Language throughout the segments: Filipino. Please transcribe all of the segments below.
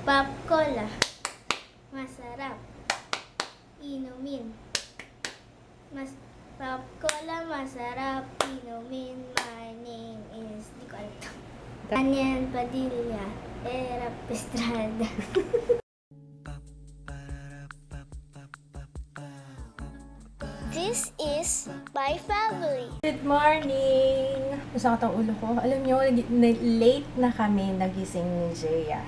Pop Cola. Masarap. Inumin. Pop Cola, masarap. Inumin. My name is... Di ko alam. Daniel Padilla. Era Estrada. This is my family. Good morning! Masakit ang ulo ko. Alam nyo, late na kami nagising ni Jaya.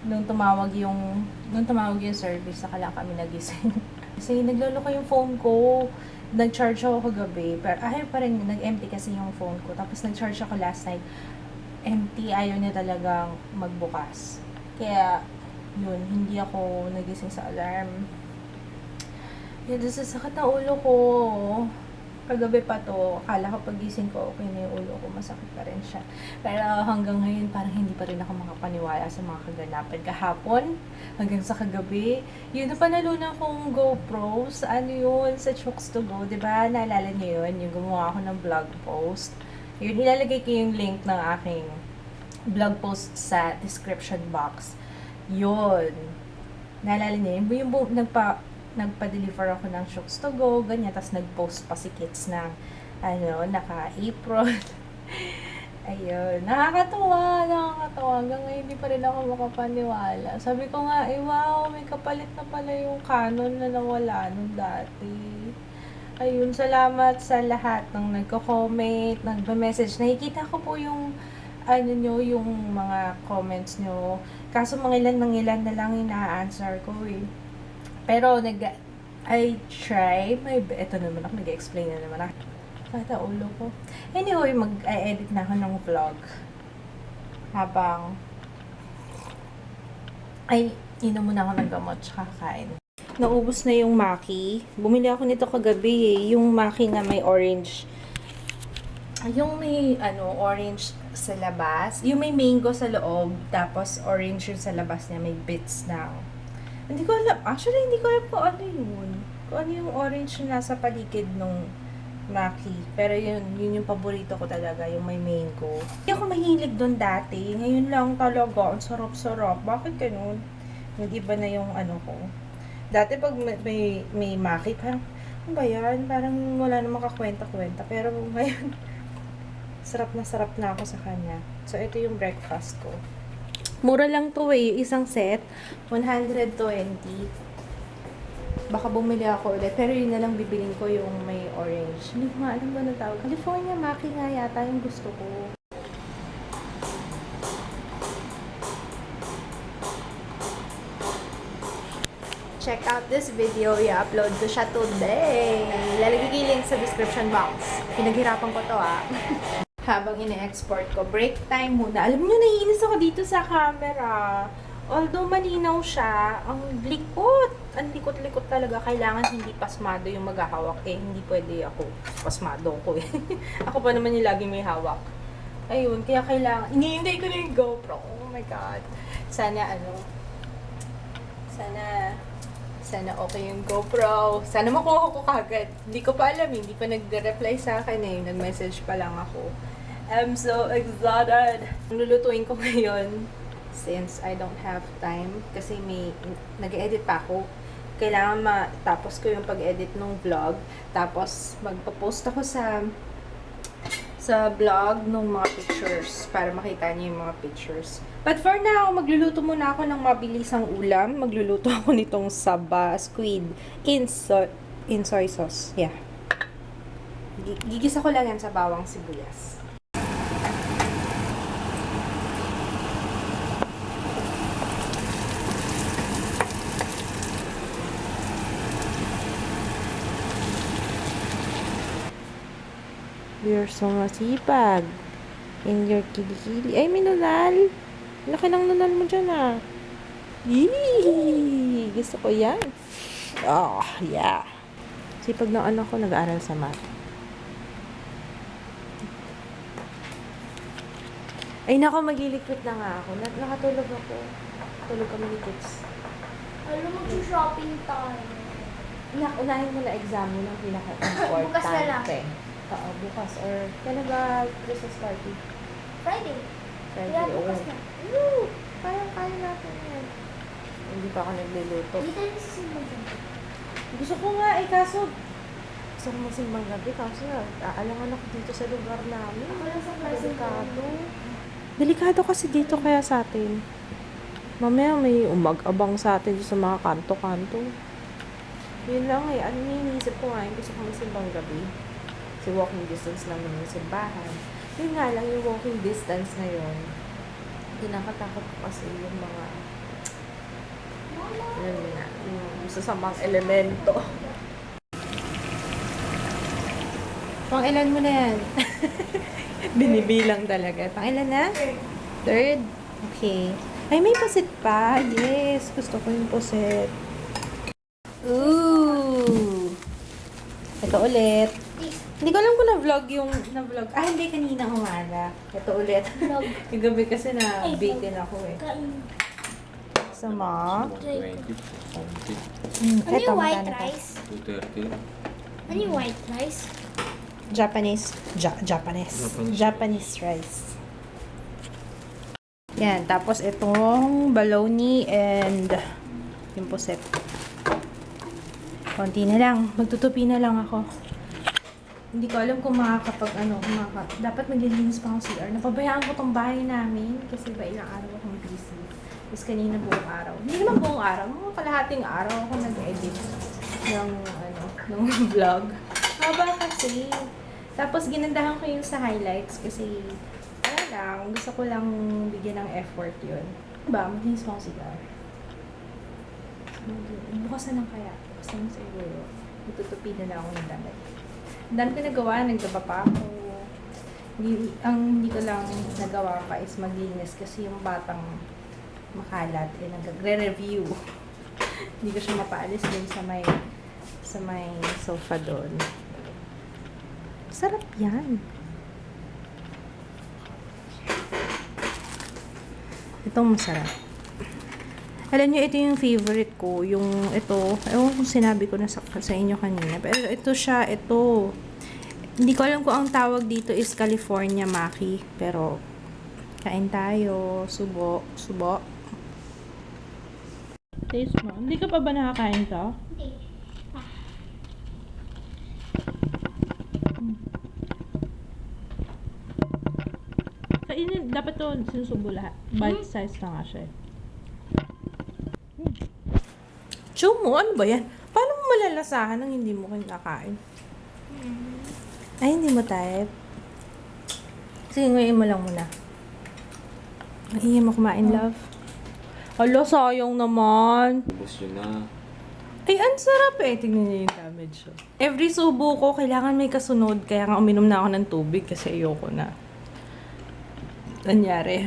Nung tumawag yung service, saka lang kami nagising. Kasi naglolo ko yung phone ko. Nag-charge ako kagabi. Pero ayaw pa rin, nag-empty kasi yung phone ko. Tapos nag-charge ako last night. Empty, ayaw niya talagang magbukas. Kaya, yun, hindi ako nagising sa alarm. Yun, sakit na ulo ko. Kagabi pa to, akala ko pagising ko, okay na yung ulo ko, masakit pa rin siya. Pero hanggang ngayon, parang hindi pa rin ako makapaniwala sa mga kaganapan. Kahapon, hanggang sa kagabi, yun na panalunan kong GoPro. Ano yun? Sa Chooks to Go, diba? Naalala niyo yun? Yung gumawa ako ng vlog post. Yun, ilalagay ko yung link ng aking vlog post sa description box. Yun. Naalala niyo yun? Yung nagpa-deliver ako ng Chooks to Go, ganyan, tapos nag-post pa si Kids ng, naka-apron. Ayun, nakakatuwa. Hanggang ngayon, hindi pa rin ako makapaniwala. Sabi ko nga, wow, may kapalit na pala yung Canon na nawala nung dati. Ayun, salamat sa lahat ng nagko-comment, nagme-message. Nakikita ko po yung, yung mga comments nyo. Kaso ilan na lang ina-answer ko eh. Pero I try ito naman ako, nag-explain na naman ako. Kata ulo ko. Anyway, mag-edit na ako ng vlog. Habang inom muna ako ng gamot tsaka kain. Naubos na yung Maki. Bumili ako nito kagabi eh. Yung Maki na may orange. Yung may orange sa labas. Yung may mango sa loob. Tapos orange yung sa labas niya. May bits na. Hindi ko alam. Actually, hindi ko alam kung ano yun. Kung ano yung orange na nasa paligid nung Maki. Pero yun yung paborito ko talaga, yung may mango. Hindi ako mahilig doon dati. Ngayon lang talaga, ang sarap-sarap. Bakit ganun? Nag-iba na yung ko. Dati pag may Maki, parang, ano ba yan? Parang wala namang kakwenta-kwenta. Pero ngayon, sarap na ako sa kanya. So, ito yung breakfast ko. Mura lang to eh, isang set, 120. Baka bumili ako ulit, pero yun na lang bibilin ko yung may orange. Hindi ko nga alam ba na tawag. California Maki nga yata yung gusto ko. Check out this video, i-upload ko siya today. Lalagay ko yung link sa description box. Pinaghirapan ko to Habang ine-export ko, break time muna. Alam niyo, naiinis ako dito sa camera. Although malinaw siya, ang likot. Ang likot-likot talaga. Kailangan hindi pasmado yung maghahawak. Hindi pwede ako. Pasmado ko eh. Ako pa naman yung laging may hawak. Ayun, kaya kailangan. Iniintay ko na yung GoPro. Oh my God. Sana okay yung GoPro. Sana makuha ko kagad. Hindi ko pa alam. Hindi pa nag-reply sa akin eh. Nag-message pa lang ako. I'm so excited. Lulutuin ko ngayon since I don't have time kasi nag-edit pa ako. Kailangan matapos ko yung pag-edit ng vlog. Tapos magpo-post ako sa vlog ng mga pictures para makita niyo yung mga pictures. But for now, magluluto muna ako ng mabilisang ulam. Magluluto ako nitong squid in soy sauce. Yeah. Gigisa ko lang yan sa bawang sibuyas. You're so masipag. In your kilikili. Ay, may nunal. Laki ng nunal mo dyan Yee! Gusto ko yan. Oh, yeah. Sipag ng anak ko, nag-aaral sa math. Ay, nako, maglilikot na nga ako. Nakatulog ako. Tulog kami ni Kids. Alam mo, shopping tayo. Unahin mo na exam mo ng pinaka-important. Bukas na lang. Oo, bukas. Or, kailan ba Christmas party? Friday. Friday. Yeah, bukas na. Woo! pa ako nagluluto. Hindi tayo nagsisimula dyan. Gusto ko nga eh, kaso gusto ko magsimbang gabi, kaso aalangan ako dito sa lugar namin. Ako lang sa klase Delikado. Delikado kasi dito kaya sa atin. Mamaya may umag-abang sa atin sa mga kanto-kanto. Yun lang eh. Ano iniisip ko nga, gusto ko magsimbang gabi. Kasi walking distance namin yung simbahan. Yun nga lang yung walking distance ngayon. Kinakatakot ko kasi yung mga yun nga, yung sasamang elemento. Pang ilan mo na yan? Binibilang talaga. Pang ilan na? Third? Okay. Ay, may pusit pa. Yes, gusto ko yung pusit. Ooh! Ito ulit. Hindi ko alam kung na-vlog yung na-vlog. Ah, hindi, kanina umaga. Ito ulit. Vlog. Kagabi kasi na-baken ako eh. Kain. Sama. 120, 70, Ano yung white rice? 230. Ano yung white rice? Japanese rice. Yan, tapos itong bologna and yung puset. Konti na lang, magtutupi na lang ako. Hindi ko alam kung dapat maglilinis pa ako CR. Napabayaan ko tong bahay namin kasi ba ilang araw akong busy. Tapos kanina buong araw. Hindi naman buong araw, mga kalahating araw ako nag-edit ng vlog. Haba kasi. Tapos ginandahan ko yung sa highlights kasi gusto ko lang bigyan ng effort yun. Diba? Maglinis mo ako CR. Bukas na lang kaya. Bukas na siguro. Itutupi na lang ako ng damit. Ang dami ko nagawa, nagdaba pa ako. Hindi ko lang nagawa pa is maglinis kasi yung batang makalat eh nagre-review. Hindi ko siya mapaalis din sa may sofa doon. Sarap yan. Itong masarap. Alam nyo, ito yung favorite ko. Yung ito, ewan kung sinabi ko na sa inyo kanina. Pero ito siya, ito. Hindi ko alam kung ang tawag dito is California Maki. Pero, kain tayo. Subo. Taste mo. Hindi ka pa ba nakakain to? Hindi. Kainin, dapat to sinusubo lahat. Bite size na nga siya. Chew mo, ano ba yan? Paano mo malalasahan nang hindi mo kinakain? Ay, hindi mo type. Sige, ngayon mo lang muna. Mahiya mo kumain, love. Hala, sayang naman. Ubus yun na. Ay, ang sarap eh. Tingnan niyo yung damage. Oh. Every subo ko, kailangan may kasunod. Kaya nga uminom na ako ng tubig kasi ayoko na. Nangyari.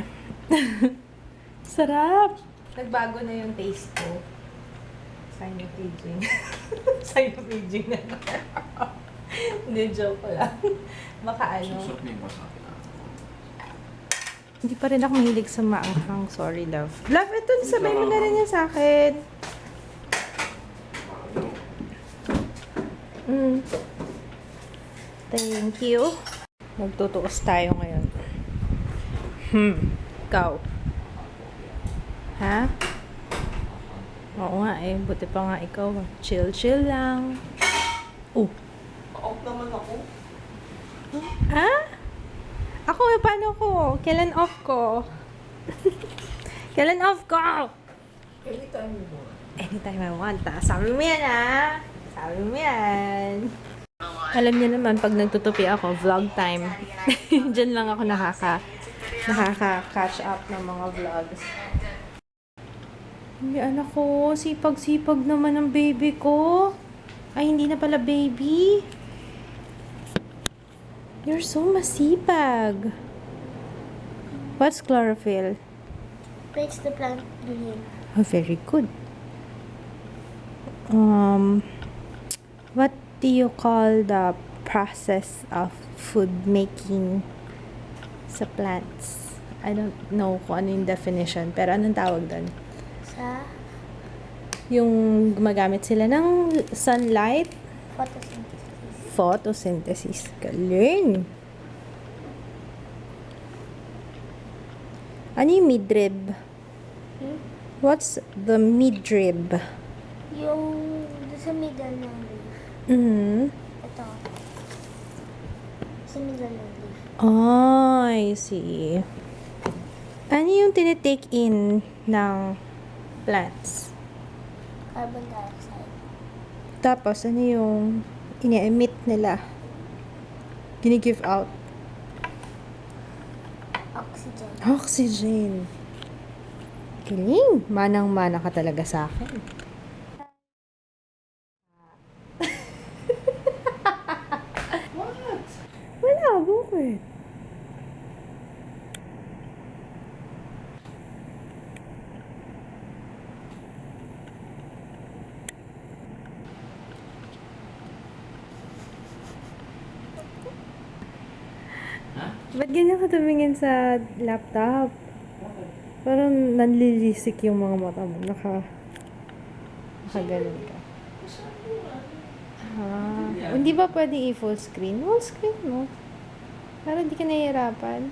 Sarap! Nagbago na yung taste ko. Sinopaging. Sinopaging na. Hindi, joke ko lang. Baka ano. Susok na yung masakit. Hindi pa rin ako mahilig sa maanghang. Sorry, love. Love, ito. Sabay mo na rin yan sa akin. Thank you. Magtutuos tayo ngayon. Ikaw. Ha? Oo nga eh. Buti pa nga ikaw. Chill lang. Oh. Off naman ako. Ha? Ako, paano ko? Kailan off ko? Kailan off ko? Anytime you want. Anytime I want. Sabi mo yan, ha? Sabi mo yan. Alam niyo naman, pag nagtutupi ako, vlog time. Diyan lang ako nakaka-catch up ng mga vlogs. Hindi, anak ko. Sipag-sipag naman ng baby ko. Ay, hindi na pala baby. You're so masipag. What's chlorophyll? Makes the plant green. Oh, very good. What do you call the process of food making sa plants? I don't know kung ano yung definition, pero anong tawag doon? Sa Yung gumagamit sila ng sunlight, photosynthesis. photosynthesis. Galing! Ano yung midrib? What's the midrib? Yung doon sa middle ng leaf. Mm-hmm. Ito. Sa middle ng leaf. Oh, I see. Ano yung tinitake in ng plants? Carbon dioxide. Tapos, ano yung ini-emit nila? Gini-give out? Oxygen. Oxygen. Galing. Manang-mana ka talaga sa akin. What? Wala, bakit? Ba't ganyan ka tumingin sa laptop? Parang nanlilisik yung mga mata mo. Nakagaling ka. Hindi ba pwede i-full screen? Full screen mo. Para hindi ka nahihirapan.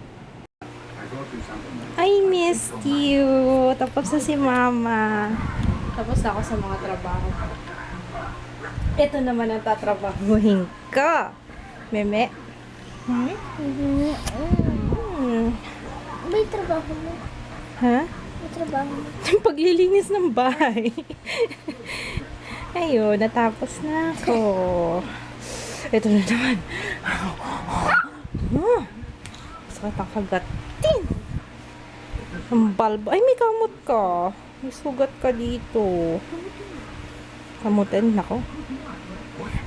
I missed you. Tapos na si mama. Tapos na ako sa mga trabaho ko. Ito naman ang tatrabahuhin ko. Meme. May trabaho mo. Ha? May trabaho mo. Paglilinis ng bahay. Ayun, natapos na ako. Ito na naman. Sakit ang kagatin. Ang balbo. Ay, may kamot ka. May sugat ka dito. Kamutin, nako.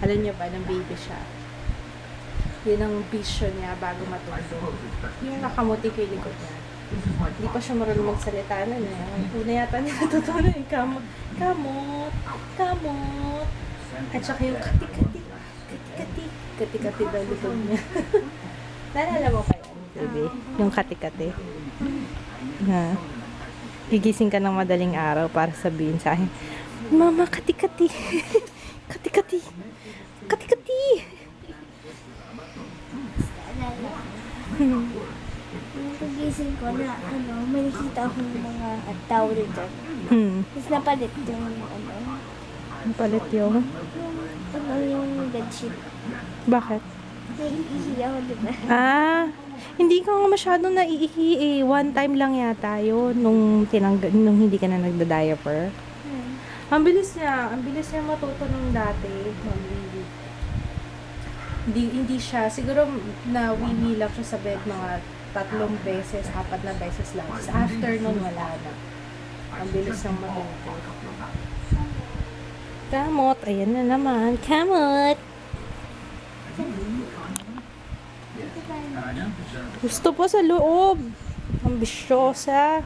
Alam niyo ba, ng baby siya. Yun ang vision niya bago matulog. Yung nakamuti ko yung likod niya. Hindi pa siya marunong magsalita na niya. Una yata niya natutunan yung kamot. Kamot. Kamot. At saka yung kati-kati. Kati-kati. Kati-kati daw likod niya. Naalala mo pa yan, baby? Yung kati-kati. Na, gigising ka ng madaling araw para sabihin sa akin, Mama, kati-kati. Kati-kati. Kati-kati. Nung pagising ko na, may nakita akong mga tao dito. Tapos napalit yung, Napalit yung... yung bedsheet. Bakit? Naiihi ako, diba? Hindi ka nga masyadong naiihi eh. One time lang yata yun nung hindi ka na nagda-diaper. Ang bilis niya matuto nung dati. Hindi siya, siguro nawiwi lang siya sa bed mga 3 beses, 4 na beses lang. Tapos after nun, wala na. Ang bilis ng matuto. Kamot, ayan na naman. Kamot! Gusto po sa loob. Ambisyosa.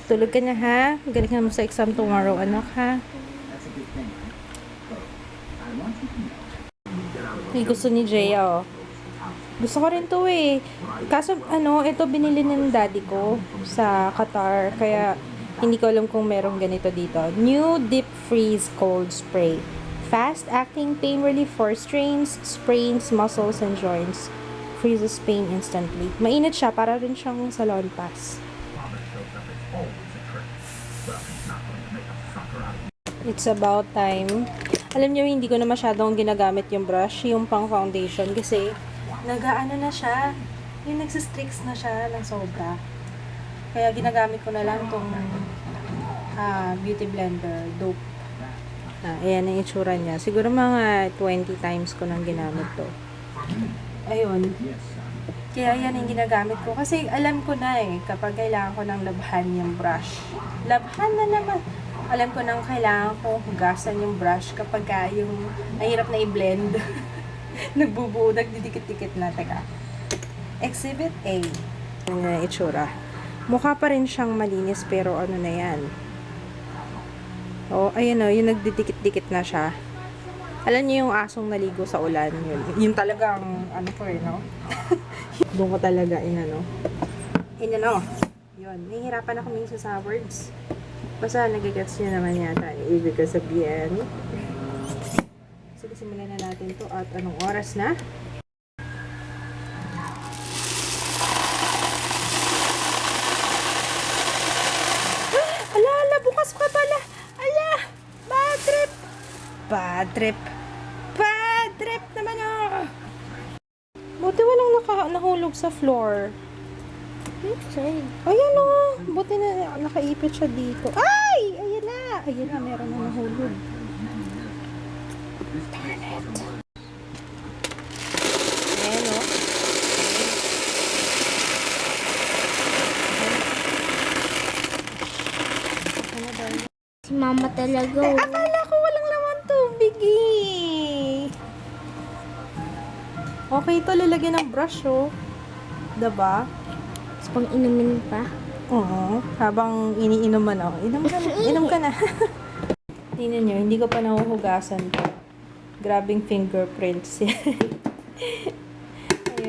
Tulog ka na ha. Galing ka mo sa exam tomorrow, anak ha. Ay, gusto ni Jaya oh. Gusto ko rin to eh. Kaso ito binili ng daddy ko sa Qatar. Kaya hindi ko alam kung merong ganito dito. New Deep Freeze Cold Spray. Fast-acting pain relief for strains, sprains, muscles, and joints. Freezes pain instantly. Mainit siya, para rin siyang salon pass. It's about time. Alam niyo, hindi ko na masyadong ginagamit yung brush, yung pang foundation, kasi nag-aano na siya, yung nagsistrix na siya ng sobra. Kaya ginagamit ko na lang tong beauty blender, dope. Ayan ang itsura niya. Siguro mga 20 times ko nang ginamit to. Ayun. Kaya yan yung ginagamit ko. Kasi alam ko na eh, kapag kailangan ko ng labhan yung brush. Labhan na naman. Alam ko nang kailangan ko hugasan yung brush kapag yung mahirap na i-blend. Nagbubuo, nagdidikit-dikit na. Teka. Exhibit A. Ano na itsura. Mukha pa rin siyang malinis pero ano na yan. Oh, ayun o, yung nagdidikit-dikit na siya. Alam niyo yung asong naligo sa ulan, yun. Yung talagang, ano ko eh, no? Doon ko talaga, inano. Yun, nahihirapan ako minsan sa words. Basta nagigets niyo naman yata. Ibig ko sabihin. Sige, simulan na natin to. At anong oras na? Ala, Bad trip. Bad trip naman Buti walang nahulog sa floor. Inside. Ayan buti na nakaipit siya dito. Ay! Ayan na, meron na nahulog. Darn it. Ayan Si mama talaga. Akala ko walang laman tubig Okay, ito lalagyan ng brush Diba? Tapos pang inumin pa. Oo. Habang iniinuman Inom ka na. Tingnan nyo, hindi ko pa nahuhugasan to. Grabing fingerprints. Ayun.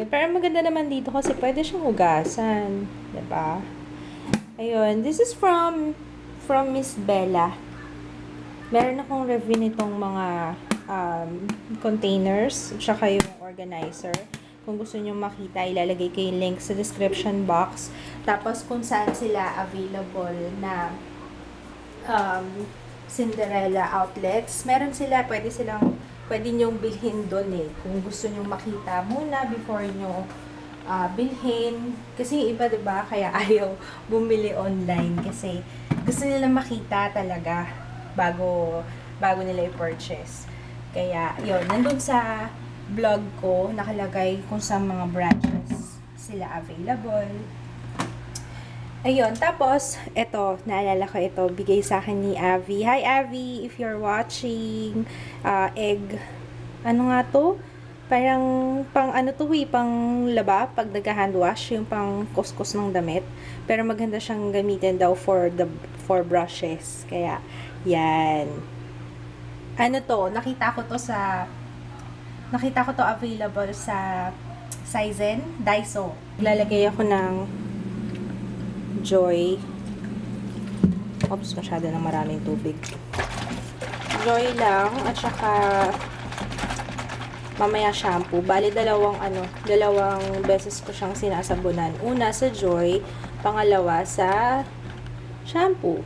Pero maganda naman dito kasi pwede siyang hugasan. Diba? Ayun. This is from Miss Bella. Meron akong review nitong mga containers, tsaka yung organizer. Kung gusto nyo makita, ilalagay ko yung link sa description box. Tapos kung saan sila available na Cinderella outlets. Meron sila, pwede nyong bilhin doon Kung gusto nyong makita muna before nyo bilhin. Kasi yung iba, diba, kaya ayaw bumili online. Kasi gusto nila makita talaga bago nila i-purchase. Kaya, yun, nandun sa vlog ko, nakalagay kung sa mga branches sila available. Ayun, tapos, eto, naalala ko ito, bigay sa akin ni Avi. Hi, Avi, if you're watching, egg, ano nga to? Parang, pang laba, pag nag-hand wash, yung pang kuskus ng damit. Pero maganda siyang gamitin daw for brushes. Kaya, yan. Ano to, nakita ko to available sa Sizen, Daiso. Lalagay ako ng Joy. Oops, masyado na maraming tubig. Joy lang, at saka mamaya shampoo. Bali, dalawang beses ko siyang sinasabunan. Una sa Joy, pangalawa sa shampoo.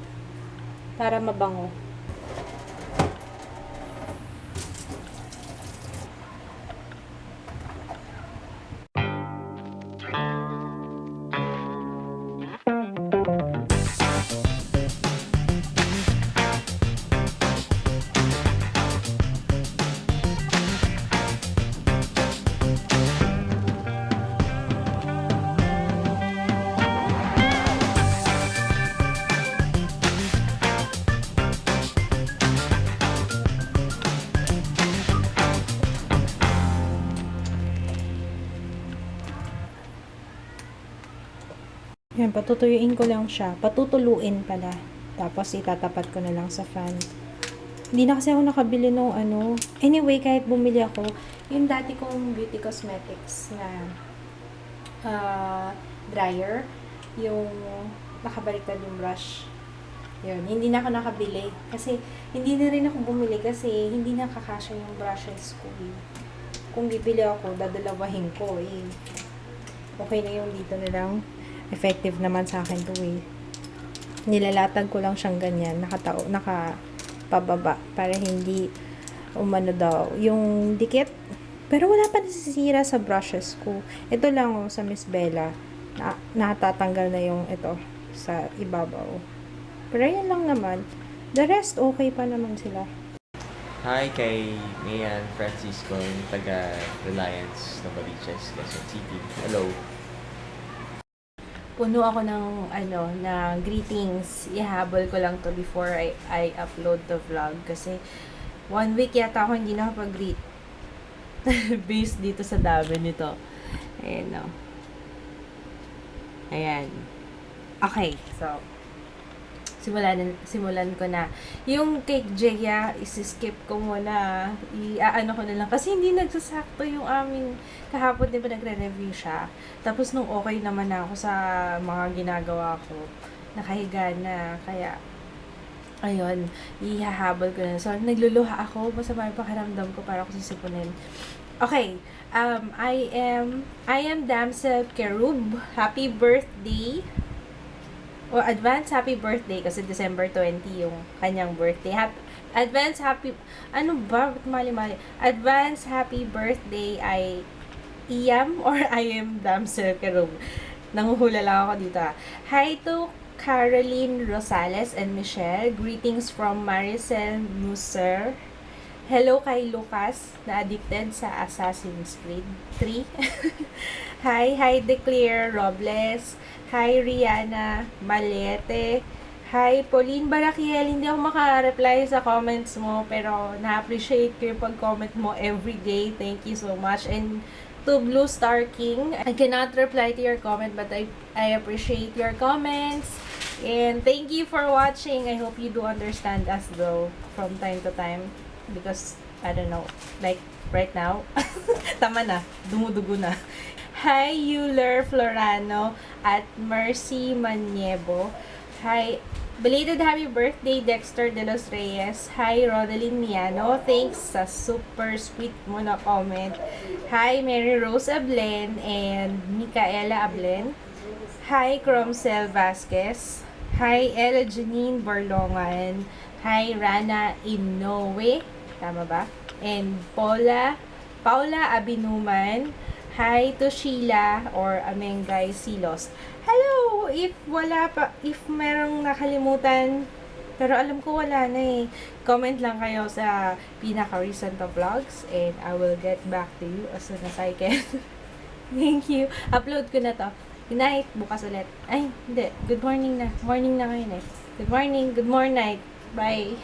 Para mabango. Yan, patutuyuin ko lang siya. Patutuluin pala. Tapos, itatapat ko na lang sa fan. Hindi na kasi ako nakabili ng Anyway, kahit bumili ako, yung dati kong Beauty Cosmetics na dryer, yung nakabaliktad yung brush. Yun, hindi na ako nakabili. Kasi, hindi na rin ako bumili kasi hindi nakakasya yung brushes ko. Kung bibili ako, dadalawahin ko Okay na yung dito na lang. Effective naman sa akin to Nilalatag ko lang siyang ganyan. Nakapababa. Para hindi umano daw. Yung dikit. Pero wala pa nasisira sa brushes ko. Ito lang sa Miss Bella. Natatanggal na yung ito sa ibabaw. Pero yan lang naman. The rest, okay pa naman sila. Hi kay Mayan Francisco, taga Reliance, Novaliches, Quezon City. Hello. Puno ako ng greetings. Ihabol ko lang to before I upload the vlog kasi 1 week yata ako hindi nakapag-greet based dito sa dami nito. Ayan Ayan. Okay, so simulan ko na. Yung cake Jeya, isi-skip ko muna. Iaano ko na lang. Kasi hindi nagsasakto yung aming kahapon, di ba nagre-review siya. Tapos nung okay naman ako sa mga ginagawa ko, nakahiga na. Kaya, ayun, ihahabol ko na. So, nagluluha ako. Basta may pakiramdam ko para ako sisipunin. Okay. I am Damsel Kerub. Happy birthday. advance happy birthday kasi December 20 yung kanyang birthday. Advance happy, ano ba? Ba't mali-mali? Advance happy birthday ay Iam or I am damsel karong. Nanguhula lang ako dito. Hi to Caroline Rosales and Michelle. Greetings from Maricel Muser. Hello kay Lucas na addicted sa Assassin's Creed 3. Hi Declare Robles. Hi Rihanna Malete. Hi Pauline Barakiel. Hindi ako maka-reply sa comments mo pero na-appreciate ko yung pag-comment mo everyday. Thank you so much. And to Blue Star King, I cannot reply to your comment but I appreciate your comments. And thank you for watching. I hope you do understand us though from time to time. Because, I don't know, like, right now, tama na, dumudugo na. Hi, Euler Florano at Mercy Maniebo. Hi, belated happy birthday, Dexter De Los Reyes. Hi, Rodeline Miano. Thanks sa super sweet mo na comment. Hi, Mary Rose Ablen and Micaela Ablen. Hi, Cromcel Vasquez. Hi, Ella Janine Barlongan. Hi, Rana Inoue. Tama ba? And Paula Abinuman. Hi to Sheila or Amengay Silos. Hello! If merong nakalimutan, pero alam ko wala na eh. Comment lang kayo sa pinaka-recent na vlogs and I will get back to you as soon as I can. Thank you. Upload ko na to. Good night. Bukas ulit. Ay, hindi. Good morning na. Morning na ngayon eh. Good morning. Good morning. Bye.